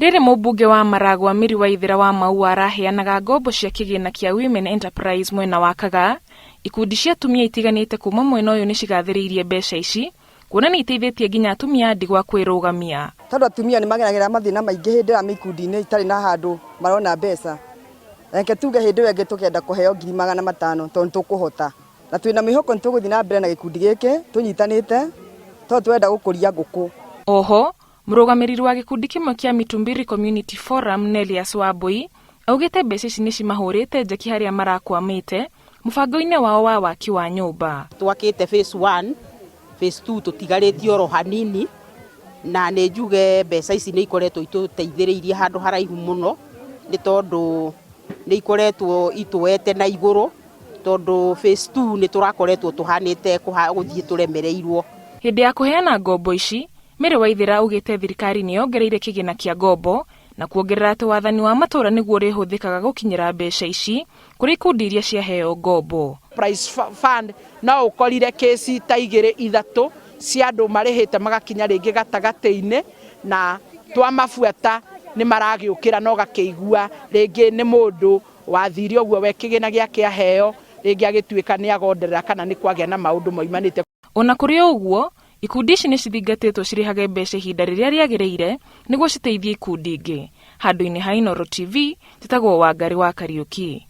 Rĩrĩ mũmbunge wa Maragua Miriwaithira wa Maua araheanaga ngombo cia kigina kia Women Enterprise mwena wa Kagaa, ikundi cia atumia itiganĩte kuma mwena ũyũ nĩcigathĩrĩirie mbeca ici, kuona nĩiteithĩtie nginya atumia ndigwa kwĩrũgamia. Tondũ atumia nĩmageragĩra mathĩna maingĩ hĩndĩ ya ikundi-inĩ itarĩ na handũ marona mbeca. Reke tuge hĩndĩ ĩyo ĩngĩ tũkenda kũheo 500,000 tondũ tũkũhota. Na twĩna mĩhoko nĩtũgũthiĩ na mbere na gĩkundi gĩkĩ tũnyitanĩte tondũ twenda gũkũria ngũkũ. Oho, mũrũgamĩrĩri wa gĩkundi kĩmwe kĩa Mitumbiri Community Forum Nelias Wambui augĩte mbeca ici nĩcimahũrĩte njeki harĩa marakwamĩte mũbango-inĩ wao wa waki wa nyũmba. Twakĩte phase 1, phase 2 tũtigarĩtie oro hanini, na nĩ njuge mbeca ici nĩ ikoretwo itũteithĩrĩirie handũ haraihu mũno, nĩ tondũ nĩ ikoretwo itũete na igũrũ, tondũ phase 2 nĩ tũrakoretwo tũhanĩte gũthiĩ tũremereirwo. Hĩndĩ ya kũheana ngombo ici, Miriwaithira augĩte thirikari nĩyongereire kigina kia ngombo na kuongerera atĩ wathani wa matũra nĩguo rĩhũthĩkaga gũkinyĩra mbeca ici kũrĩ ikundi iria ciaheo ngombo. Price fund na ũkorire kesi ta 2-3 cia andũ marĩhĩte magakinya rĩngĩ gatagatĩ-inĩ, na twamabuata nĩ maragĩũkĩra no gakĩigua rĩngĩ nĩ mũndũ wathire ũguo we kigina gĩake aheo, rĩngĩ agĩtuĩka nĩ agonderera kana nĩ kwagĩa na maũndũ moimanĩte. Ona kũrĩ ũguo, ikundi ici nĩcithingatĩtwo cirĩhage mbeca ihinda rĩrĩa rĩagĩrĩire nĩguo citeithie ikundi ingĩ. Handũ-inĩ ha Inooro TV, njĩtagwo Wangari wa Kariuki.